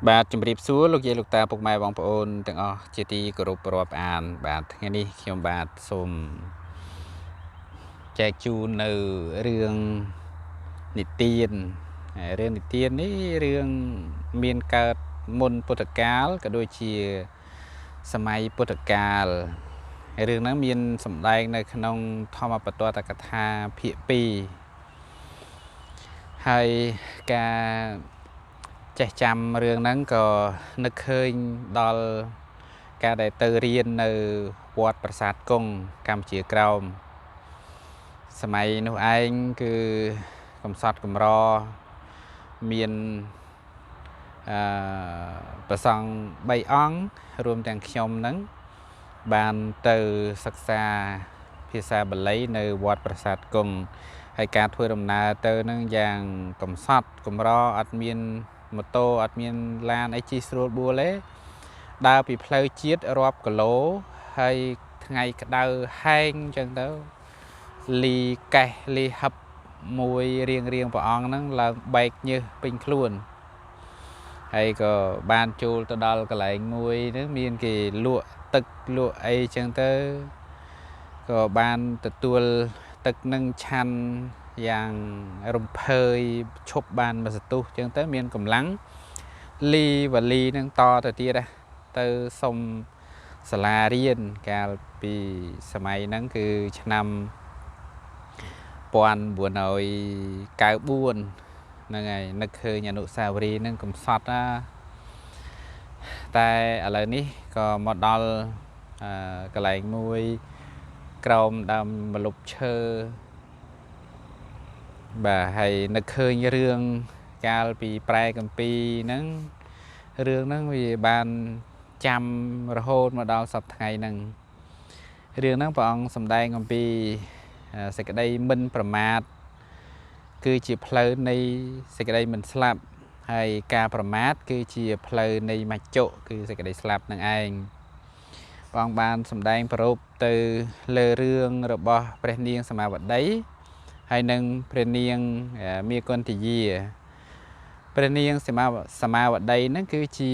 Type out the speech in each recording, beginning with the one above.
បាទជំរាបសួរលោកយាយលោកតាពុកម៉ែបងប្អូនទាំងអស់ជាទីគោរពរាប់អានបាទថ្ងៃនេះខ្ញុំបាទសូមចែកជូននៅរឿងនិទាននេះរឿងមានកើតមុនពុទ្ធកាលក៏ដូចជាសម័យពុទ្ធកាលរឿងហ្នឹងមានសម្ដែងនៅក្នុងធម្មបទកថាភាគ2ហើយការចេះចាំរឿងហ្នឹងក៏នឹកឃើញដល់ការដែលទៅរៀននៅវត្តប្រាសាទគង់កម្ពុជាក្រោមសម័យនោះឯងគឺកំសត់កំរមានព្រះសង្ឃ3អង្គរួមទាំងខ្ញុំហ្នឹងបានទៅសិក្សាភាសាបាលីនៅវត្តប្រាសាទគង់ហើយការធ្វើដំណើរទៅហ្នឹងយ៉ាងកំសត់កំរអត់មានម៉ូតូអត់មានឡានអីជិះស្រួលបួលទេដើរពីផ្លូវជាតិរាប់គីឡូហើយថ្ងៃក្តៅហែងអញ្ចឹងទៅលីកេះលីហឹបមួយរៀងព្រះអង្គហ្នឹងឡើងបែកញើសពេញខ្លួនហើយក៏បានចូលទៅដល់កន្លែងមួយហ្នឹងមានគេលក់ទឹកលក់អីអញ្ចឹងទៅក៏បានទទួលទឹកនឹងឆាន់យ៉ាងរំភើយឈប់បានមួយសន្ទុះអញ្ចឹងទៅមានកម្លាំងលីវ៉ាលីនឹងតទៅទៀតទៅសុំសាលារៀនកាលពីសម័យហ្នឹងគឺឆ្នាំ1994ហ្នឹងហើយនឹកឃើញអនុស្សាវរីយ៍ហ្នឹងកំសត់ណាតែឥឡូវនេះក៏មកដល់កន្លែងមួយក្រោមដើមម្លប់ឈើបាទហើយនឹកឃើញរឿងកាលពីប្រែកម្ពីហ្នឹងរឿងហ្នឹងវាបានចាំរហូតមកដល់សប្តាហ៍ថ្ងៃហ្នឹងរឿងហ្នឹងព្រះអង្គសម្ដែងអំពីសេចក្តីមិនប្រមាទគឺជាផ្លូវនៃសេចក្តីមិនស្លាប់ហើយការប្រមាទគឺជាផ្លូវនៃមច្ចុគឺសេចក្តីស្លាប់នឹងឯងព្រះអង្គបានសម្ដែងប្រពទៅលើរឿងរបស់ព្រះនាងសមាវតីហើយនឹងព្រះនាងមាគន្ទយាព្រះនាងសមាវតីហ្នឹងគឺជា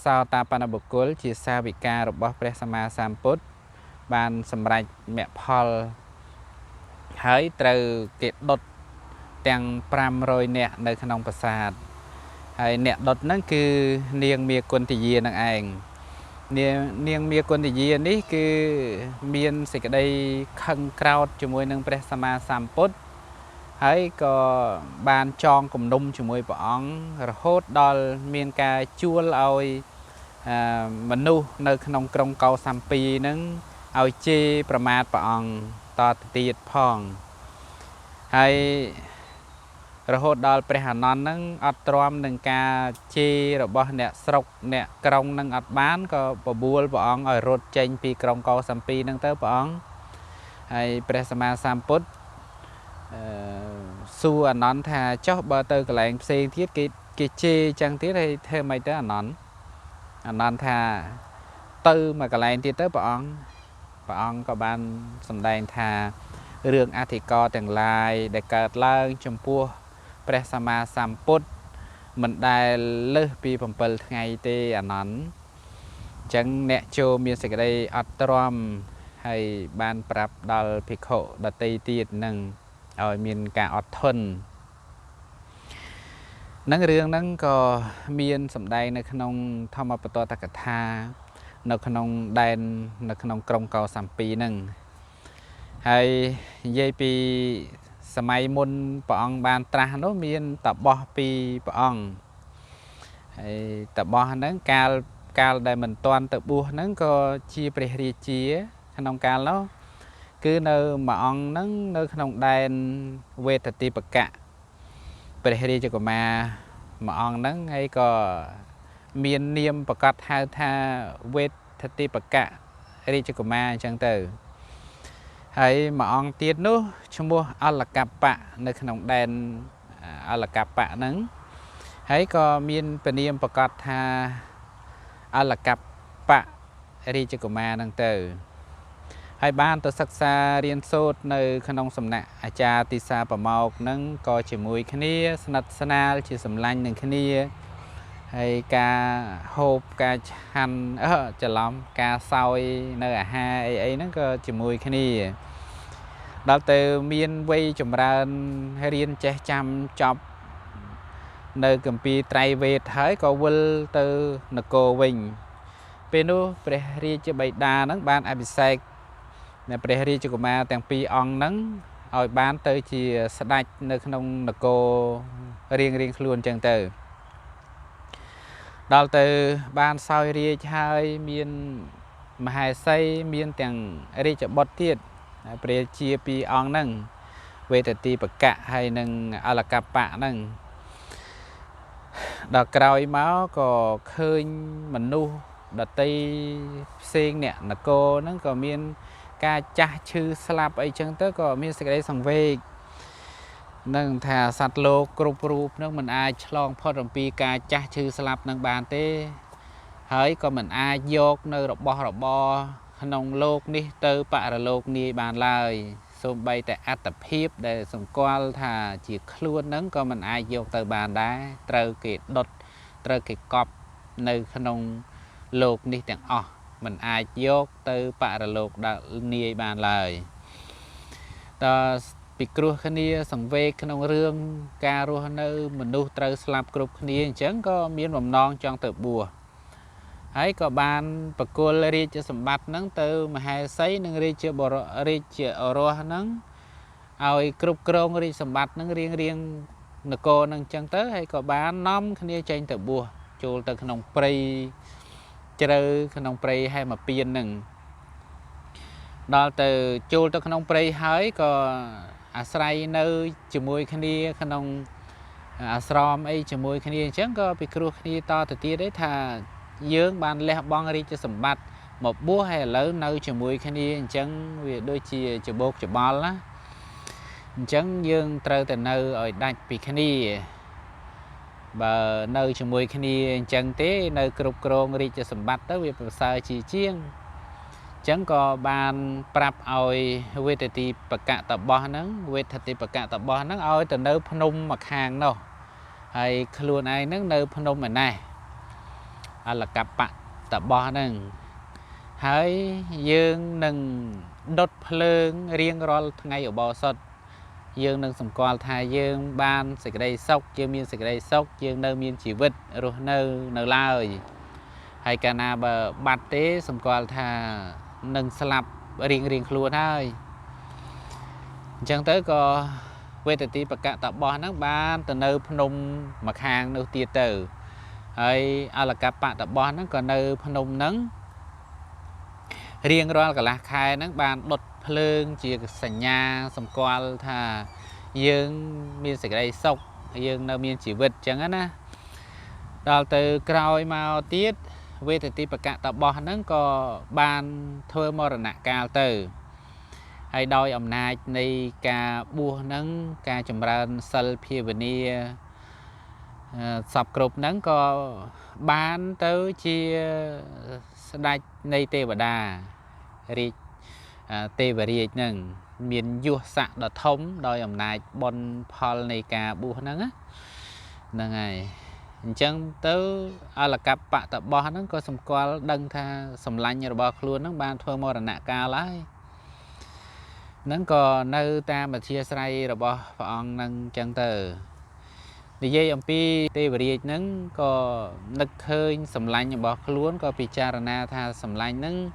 សោតាបត្តបុគ្គលជាសាវិការបស់ព្រះសម្មាសម្ពុទ្ធបានសម្រេចមគ្គផលហើយត្រូវគេដុតទាំង500នាក់នៅក្នុងប្រាសាទហើយអ្នកដុតហ្នឹងគឺនាងមាគន្ទយានឹងឯងនាងមាគន្ទយានេះគឺមានសេចក្តីខឹងក្រោធជាមួយនឹងព្រះសម្មាសម្ពុទ្ធហើយក៏បានចងគំនុំជាមួយព្រះអង្គរហូតដល់មានការជួលឲ្យមនុស្សនៅក្នុងក្រុងកោសាំពីហ្នឹងឲ្យជេរប្រមាថព្រះអង្គតទៅទៀតផងហើយរហូតដល់ព្រះអានន្ទហ្នឹងអត់ទ្រាំនឹងការជេររបស់អ្នកស្រុកអ្នកក្រុងហ្នឹងអត់បានក៏បបួលព្រះអង្គឲ្យរត់ចេញពីក្រុងកោសាំពីហ្នឹងទៅព្រះអង្គហើយព្រះសម្មាសម្ពុទ្ធសួរអានន្ទថាចុះបើទៅកន្លែងផ្សេងទៀតគេជេរចឹងទៀតហើយធ្វើម៉េចទៅអានន្ទថាទៅមកកន្លែងទៀតទៅព្រះអង្គក៏បានសម្ដែងថារឿងអធិការទាំងឡាយដែលកើតឡើងចំពោះព្រះសម្មាសម្ពុទ្ធមិនដែលលើសពី7ថ្ងៃទេអានន្ទអញ្ចឹងអ្នកចូលមានសេចក្តីអត់ទ្រាំហើយបានប្រាប់ដល់ភិក្ខុដទៃទៀតនឹងឲ្យមានការអត់ធន់នឹងរឿងហ្នឹងក៏មានសម្ដែងនៅក្នុងធម្មបទកថានៅក្នុងដែននៅក្នុងក្រុងកោសាំពីហ្នឹងហើយនិយាយពីសម័យមុនព្រះអង្គបានត្រាស់នោះមានតបោះពីព្រះអង្គហើយតបោះហ្នឹងកាលដែលមិនទាន់ទៅបួសហ្នឹងក៏ជាព្រះរាជាក្នុងកាលនោះគឺនៅមួយអង្គហ្នឹងនៅក្នុងដែនវេទតិបកៈព្រះរាជកុមារមួយអង្គហ្នឹងហើយក៏មាននាមប្រកាសហៅថាវេទតិបកៈរាជកុមារអញ្ចឹងទៅហើយមួយអង្គទៀតនោះឈ្មោះអលកបៈនៅក្នុងដែនអលកបៈហ្នឹងហើយក៏មានព្រះនាមប្រកាសថាអលកបៈរាជកុមារហ្នឹងទៅហើយបានទៅសិក្សារៀនសូត្រនៅក្នុងសំណាក់អាចារ្យទីសាប្រមោកហ្នឹងក៏ជាមួយគ្នាស្និទ្ធស្នាលជាសម្លាញ់នឹងគ្នា hay ca hộp ca chăn chờ lắm ca soi nơi à ha ấy nó có chỉ mùi cái này đó từ miền quê chùm ra hay riêng che chăm chọc nơi cầm pi trai về thái có vul từ nợ cô bình bên đó pre ri cho bảy đà nắng ban abisek nè pre ri cho ma tàng pi ong nắng ở ban tới chỉ sạch nơi không nợ cô riêng luôn chẳng từ đó từ ban soi ri hai miền mà hai xây miền tàng ri cho bọt tiệt pre chia pi ong nắng về từ bậc cả hay nâng alakapa nâng đợt cày máu có khơi mình nu đợt tây sen nè là cô nó có miên ca cha chư slap ấy chân tới có miên sẽ đây sòng về nâng thà sạt lô cướp rụp nó mình ai chlong phật rồng pi ca cha chư slap nâng bàn tê hỡi có mình ai dốt nơi đọc bo nông lô ní từ bạ là lô ní bàn lời xôm bay tại át tập hiếp để sòng qua thà chỉ luôn nắng có mình ai dốt từ bàn đá trừ cái đột trừ cái cọp nơi nông lô ní tiếng mình ai dốt từ bạ là lô ní bàn lời ta bị cua khăn nia sòng về khăn ông rương ca rùa nơi mình nu trừ slap cướp khăn nia chẳng có miếng mầm non trong tự bùa ấy có ban bậc cô ri cho sầm bát nắng từ mà hai sấy nâng ri cho bò ri cho oro nắng ao cướp krong ri sầm bát nắng riêng nè cô nâng chân tới hay có bán nóm khăn nia trên tự bùa chùa từ khăn ông prey chơi khăn ông prey hay mà piên nừng đó từ chùa từ khăn ông prey hái có asray nơi chùa mui khăn nia khăn ông asram ấy chùa mui khăn nia chẳng có bị cua khăn nia to từ tia đấy thà dương ban lẹ bong ri cho sầm bát một búa hay lớn nơi chùa mui khăn nia chẳng vì đôi chia chùa bột chùa bò lá chẳng dương trơ từ nơi ở đạch bị khăn nia và nơi chùa mui khăn nia chẳng té nơi cướp krong ri cho sầm bát tới việc sai chỉ chiêng chẳng có ban prap oi về thì bậc cả tập bò nắng về thì bậc cả tập bò nắng oi từ nơi phnom mặc hàng đâu hay luôn ai nắng nơi phnom mà này là cặp bạn tập bò nâng hãy dương nâng đốt phơi riêng rồi ngay ở bò sọt dương nâng sầm quan thay dương ban sạch đây sóc dương miên sạch đây sóc dương nơi miên chỉ vịt rồi nơi la rồi hay cana bờ bát tế sầm quan thà nâng slap riêng luôn thôi chẳng tới có về thì bậc cả tập bò nắng ban từ nơi phnom mặc hàng nơi tiệt tử hay là các bạn tập bò nó còn nơi phnom nắng riêng rồi cả là khai nắng ban đột phơi chỉ sành nhà sầm quan thà dương miên sạch đây sọc dương nơi miên chỉ vịt chẳng á na đào từ cày màu tiết về thì bậc cả tập bò nó có ban thưa mò nạ cao từ hay đôi ẩm nai này cả bùa nắng cả chầm ran sal phi venia sập cột nắng có ban tới chia đai này tê và đà ri tê và ri nâng miền vua sạ đợt thống đôi ẩm nai bon pol này cả bùa nắng á nâng này chẳng tới là cặp bạn tập bò nó có sầm qua đăng tha sầm lanh như bò luôn nó ban thưa mò nạ cao lái nó còn nơi ta mà chia sài rồi bò phong nâng chân từ đi dây ông pi tê và đi nâng có nực hơi sầm lanh như bò luôn có picharana tha sầm lanh nâng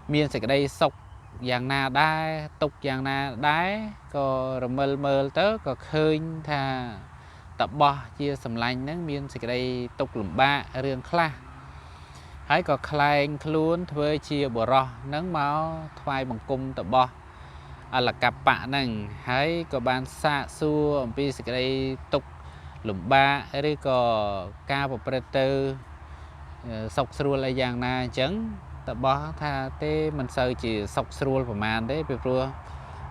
miên sạch đây sọc giang na đá tục giang na đá có rồi mờ tới có khơi tha tập bò chia sầm lanh nắng miên sạch đây tục lùm ba riêng kha hãy có khai luôn thuê chia bò rò nắng máu thoai bằng cung tập bò là cặp bạn nâng hãy có ban xa xua pi sạch đây tục lùm ba rồi có ca và predator sọc xua lại giang na chấn tập bò tha tê mình sợ chỉ sọc xua của màn đấy vì vừa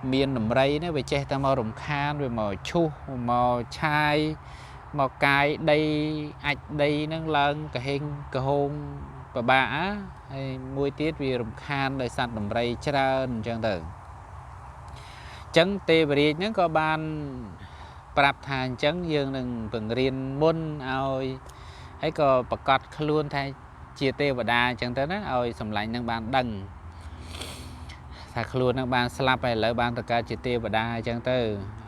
miền nằm đây nó về che ta màu rồng khan về màu chu màu chai màu cài đây ạch đây nâng lần cả hình cả hôn và bả hay mùi tiết vì rồng khan đời sạch nằm đây trơn chẳng tử chẳng tê và đi nó có ban prap than chẳng dương nâng vừng riêng môn ôi ហើយក៏ប្រកាសខ្លួនថាជាទេវតាអញ្ចឹងទៅណាឲ្យសម្លាញ់នឹងបានដឹងថាខ្លួននឹងបានស្លាប់ហើយឥឡូវបានទៅកើតជាទេវតាអញ្ចឹងទៅ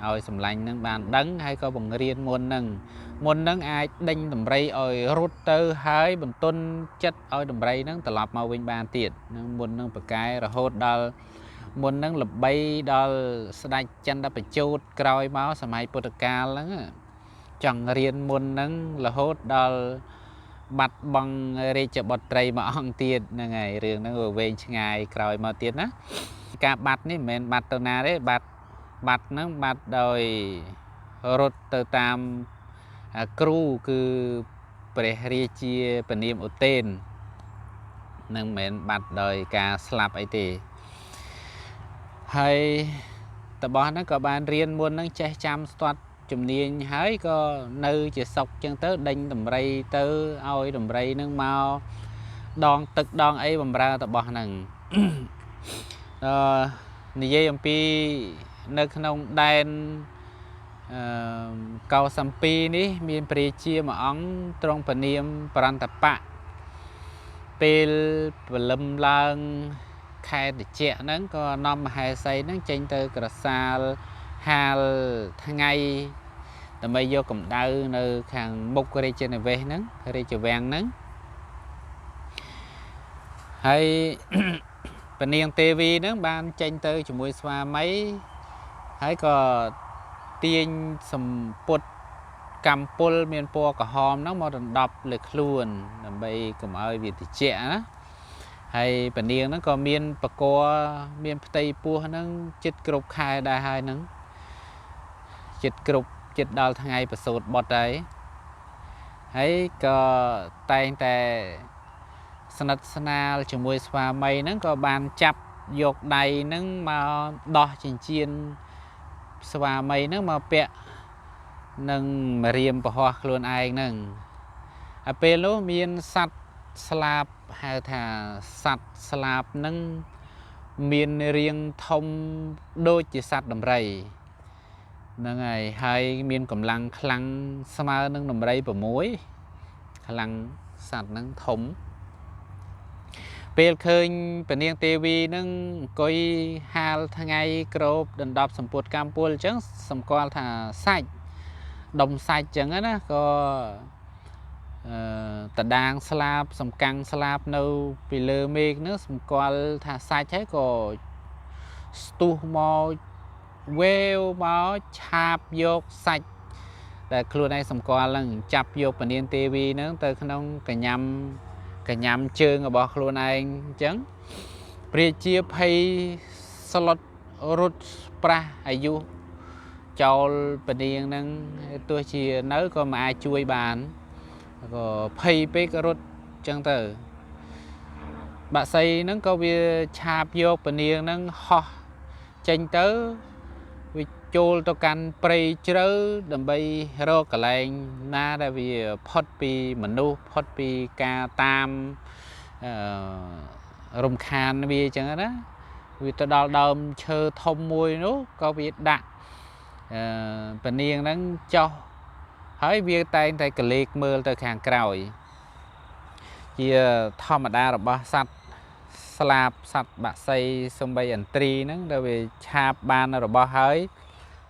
ឲ្យសម្លាញ់នឹងបានដឹងហើយក៏បង្រៀនមុននឹងអាចដេញដំរីឲ្យរត់ទៅហើយបន្ទន់ចិត្តឲ្យដំរីនឹងត្រឡប់មកវិញបានទៀតនឹងមុននឹងប្រកែរហូតដល់មុននឹងល្បីដល់ស្ដេចចន្ទបញ្ជូតក្រោយមកសម័យពុទ្ធកាលហ្នឹងចង់រៀនមុននឹងរហូតដល់បាត់បង់រាជបុត្រីមួយអង្គទៀតហ្នឹងហើយរឿងហ្នឹងវែងឆ្ងាយក្រោយមកទៀតណាការបាត់នេះមិនមែនបាត់ទៅណាទេបាត់ហ្នឹងបាត់ដោយរត់ទៅតាមគ្រូគឺព្រះរាជាពនាមឧទេននឹងមិនមែនបាត់ដោយការស្លាប់អីទេហើយតបហ្នឹងក៏បានរៀនមុនហ្នឹងចេះចាំស្ទាត់ជំនាញហើយក៏នៅជាសុខចឹងទៅដេញដំរីទៅឲ្យដំរីហ្នឹងមកដងទឹកដងអីបំរើតបហ្នឹងនិយាយអំពីនៅក្នុងដែនកោសំពីនេះមានព្រះរាជាមួយអង្គទ្រង់ព្រះនាមបរន្តបៈពេលព្រលឹមឡើងខែត្រជាក់ហ្នឹងក៏នាំមហេសីហ្នឹងចេញទៅក្រសាលហាលថ្ងៃដើម្បីយកកម្ដៅនៅខាងមុខរាជនិវេសហ្នឹងរាជវាំងហ្នឹងហើយពនាងទេវីហ្នឹងបានចេញទៅជាមួយស្វាមីហើយក៏ទាញសម្ពុតកម្មពលមានពណ៌ក្រហមហ្នឹងមកដណ្ដប់លើខ្លួនដើម្បីកុំឲ្យវាត្រជាក់ណាហើយពនាងហ្នឹងក៏មានបកគមានផ្ទៃពោះហ្នឹងចិត្តគ្រប់ខែដែរហើយហ្នឹងចិត្តដល់ថ្ងៃប្រសូតបុត្រហើយក៏តែងតែស្និទ្ធស្នាលជាមួយស្វាមីហ្នឹងក៏បានចាប់យកដៃហ្នឹងមកដោះចិញ្ចៀនស្វាមីហ្នឹងមកពាក់នឹងម្រាមពហោះខ្លួនឯងហ្នឹងហើយពេលនោះមានសត្វស្លាបហៅថាសត្វស្លាបហ្នឹងមានរាងធំដូចជាសត្វដំរីហ្នឹងហើយមានកម្លាំងខ្លាំងស្មើនឹងដំរី6ខ្លាំងសត្វហ្នឹងធំពេលឃើញពនាងទេវីនឹងអង្គុយហាលថ្ងៃក្របដណ្ដប់សម្ពុតកម្មពលអញ្ចឹងសម្គាល់ថាសាច់ដុំសាច់អញ្ចឹងណាក៏តដាងស្លាបសំកាំងស្លាបនៅពីលើមេឃនោះសម្គាល់ថាសាច់ហើយក៏ស្ទុះមកវេវមកឆាបយកសាច់ដែលខ្លួនឯងសម្គាល់ហ្នឹងចាប់យកពនាងទេវីហ្នឹងទៅក្នុងកញ្ញាំជើងរបស់ខ្លួនឯងអញ្ចឹងព្រះជាភ័យស្លុតរត់ប្រះអាយុចោលពនាងហ្នឹងទោះជានៅក៏មិនអាចជួយបានក៏ភ័យពេកក៏រត់អញ្ចឹងទៅបាក់សីហ្នឹងក៏វាឆាបយកពនាងហ្នឹងហោះចេញទៅវាចូលទៅកាន់ព្រៃជ្រៅដើម្បីរកកន្លែងណាដែលវាផុតពីមនុស្សផុតពីការតាមរំខានវាអញ្ចឹងណាវាទៅដល់ដើមឈើធំមួយនោះក៏វាដាក់ពនាងហ្នឹងចុះហើយវាតែងតែកលេចមើលទៅខាងក្រោយជាធម្មតារបស់សត្វស្លាបសត្វបក្សីសំបីឥន្ទ្រីហ្នឹងដែលវាឆាបបានរបស់ហើយ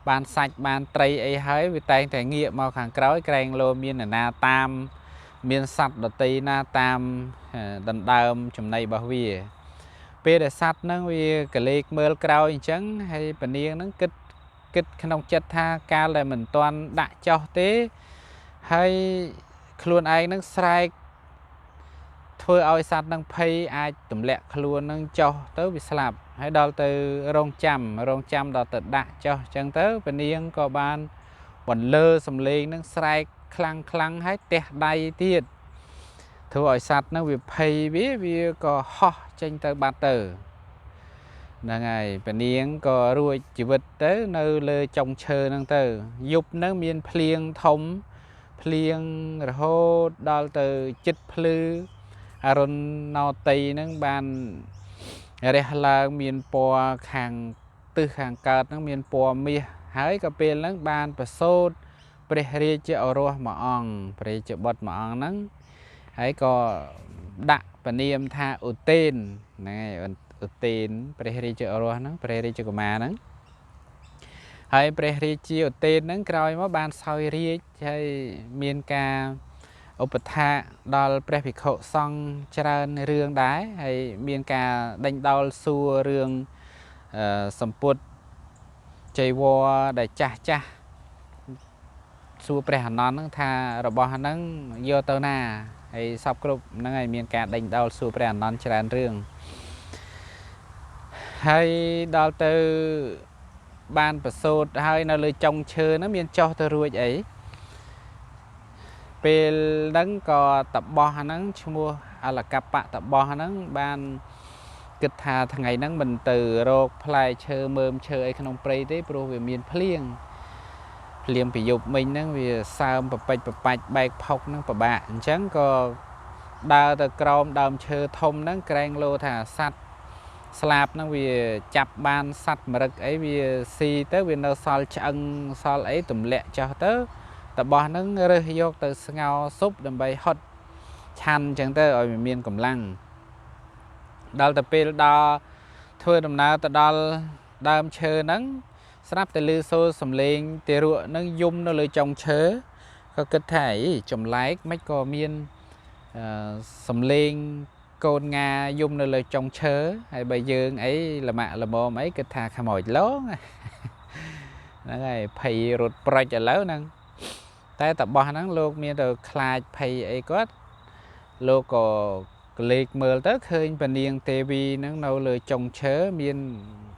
បានសាច់បានត្រីអីហើយវាតែងតែងាកមកខាងក្រោយក្រែងលោមាននរណាតាមមានសត្វដតីណាតាមដណ្ដើមចំណីរបស់វាពេលដែលសត្វហ្នឹងវាកលេចមើលក្រោយអញ្ចឹងហើយពនាងហ្នឹងគិតក្នុងចិត្តថាកាលដែលមិនទាន់ដាក់ចោះទេហើយខ្លួនឯងហ្នឹងស្រែកធ្វើឲ្យសត្វហ្នឹងភ័យអាចទម្លាក់ខ្លួនហ្នឹងចុះទៅវាស្លាប់ហើយដល់ទៅរងចាំដល់ទៅដាក់ចុះអញ្ចឹងទៅពនាងក៏បានបន្លឺសំឡេងហ្នឹងស្រែកខ្លាំងហើយទះដៃទៀតធ្វើឲ្យសត្វហ្នឹងវាភ័យវាក៏ហោះចេញទៅបាត់ទៅហ្នឹងហើយពនាងក៏រួចជីវិតទៅនៅលើចុងឈើហ្នឹងទៅយប់ហ្នឹងមានភ្លៀងធំភ្លៀងរហូតដល់ទៅចិត្តភ្លឺអរុណណោតីហ្នឹងបានរះឡើងមានពណ៌ខាងទិសខាងកើតហ្នឹងមានពណ៌មាសហើយក៏ពេលហ្នឹងបានប្រសូតព ព្រះរាជឱរសមួយអង្គព្រះរាជបុត្រមួយអង្គហ្នឹងហើយក៏ដាក់ព្រះនាមថាឧទេនហ្នឹងហើយឧទេនព្រះរាជឱរសហ្នឹងព្រះរាជកុមារហ្នឹងហើយព្រះរាជាឧទេនហ្នឹងក្រោយមកបានសោយរាជហើយមានការឧបថាដល់ព្រះភិក្ខុសង្ឃច្រើនរឿងដែរហើយមានការដេញដោលសួររឿងសម្ពុតចៃវរដែលចាស់ចាស់សួរព្រះអានន្ទហ្នឹងថារបស់ហ្នឹងយកទៅណាហើយសពគ្រប់ហ្នឹងហើយមានការដេញដោលសួរព្រះអានន្ទច្រើនរឿងហើយដល់ទៅបានប្រសូតហើយនៅលើចុងឈើហ្នឹងមានចុះទៅរួចអីពេលហ្នឹងក៏តបោះហ្នឹងឈ្មោះអលកបៈតបោះហ្នឹងបានគិតថាថ្ងៃហ្នឹងមិនទៅរកផ្លែឈើមើមឈើអីក្នុងព្រៃទេព្រោះវាមានភ្លៀងពីយប់មិញហ្នឹងវាសើមប្រពេចប្របាច់បែកផុកហ្នឹងពិបាកអញ្ចឹងក៏ដើរទៅក្រោមដើមឈើធំហ្នឹងក្រែងលោថាសัตว์ស្លាបហ្នឹងវាចាប់បានសัตว์មរឹកអីវាស៊ីទៅវានៅសល់ឆ្អឹងសល់អីទម្លាក់ចោះទៅតបោះហ្នឹងរើសយកទៅស្ងោរស៊ុបដើម្បីហត់ឆាន់អញ្ចឹងទៅឲ្យវាមានកម្លាំងដល់ទៅពេលដល់ធ្វើដំណើរទៅដល់ដើមឈើហ្នឹងស្រាប់តែឮសូរសំឡេងទារកហ្នឹងយំនៅលើចុងឈើក៏គិតថាអីចម្លែកមិនក៏មានសំឡេងកូនងាយំនៅលើចុងឈើហើយបើយើងអីល្មាក់ល្មមអីគិតថាខ្មោចឡងហ្នឹងហើយភ័យរត់ប្រិចឥឡូវហ្នឹងតែតបោះហ្នឹងលោកមានទៅខ្លាចភ័យអីគាត់លោកក៏ក្លេកមើលទៅឃើញពនាងទេវីហ្នឹងនៅលើចុងឈើមាន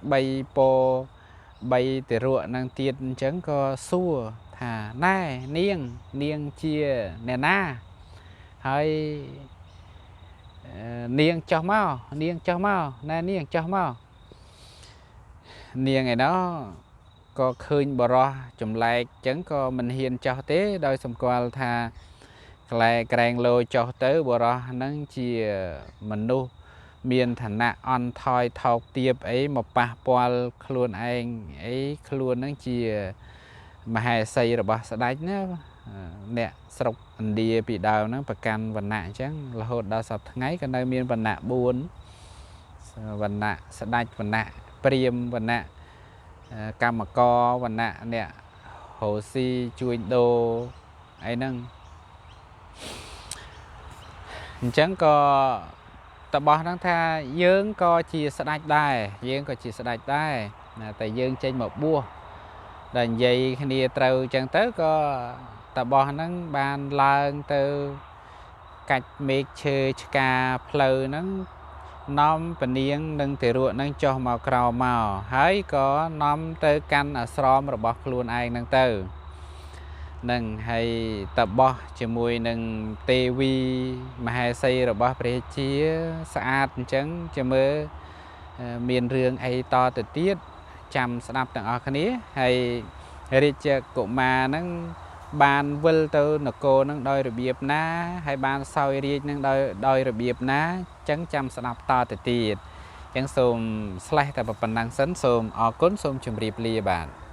3ពរ3ទារកហ្នឹងទៀតអញ្ចឹងក៏សួរថាណែនាងជាអ្នកណាហើយនាងចុះមកណែនាងចុះមកនាងឯណោះក៏ឃើញបរោះចម្លែកអញ្ចឹងក៏មិនហ៊ានចុះទេដោយសម្គាល់ថាក្រែងលោចុះទៅបរោះហ្នឹងជាមនុស្សមានឋានៈអន់ថយថោកទាបអីមកប៉ះពាល់ខ្លួនឯងអីខ្លួនហ្នឹងជាមហេសីរបស់ស្ដេចណាអ្នកស្រុកឥណ្ឌាពីដើមហ្នឹងប្រកាន់វណ្ណៈអញ្ចឹងរហូតដល់សប្តាហ៍ថ្ងៃក៏នៅមានវណ្ណៈ4វណ្ណៈស្ដេចវណ្ណៈព្រាហ្មណ៍វណ្ណៈកម្មករវណ្ណៈអ្នកហូស៊ីជួញដូរអីហ្នឹងអញ្ចឹងក៏តបោះហ្នឹងថាយើងក៏ជាស្ដេចដែរតែយើងចេញមកបួសដែលនិយាយគ្នាត្រូវអញ្ចឹងទៅក៏តបោះហ្នឹងបានឡើងទៅកាច់មេឃឈើឆ្កាផ្លូវហ្នឹងនាំពនាងនិងទារកហ្នឹងចុះមកក្រោមមកហើយក៏នាំទៅកាន់អាស្រមរបស់ខ្លួនឯងហ្នឹងទៅនឹងហើយតបោះជាមួយនឹងទេវីមហេសីរបស់ព្រះជាស្អាតអញ្ចឹងជាមើលមានរឿងអីតទៅទៀតចាំស្ដាប់ទាំងអស់គ្នាហើយរាជកុមារហ្នឹងបានវិលទៅនគរហ្នឹងដោយរបៀបណាហើយបានសោយរាជហ្នឹងដោយរបៀបណាអញ្ចឹងចាំស្ដាប់តទៅទៀតអញ្ចឹងសូមស្លេះតែប៉ុណ្ណឹងសិនសូមអរគុណសូមជម្រាបលាបាទ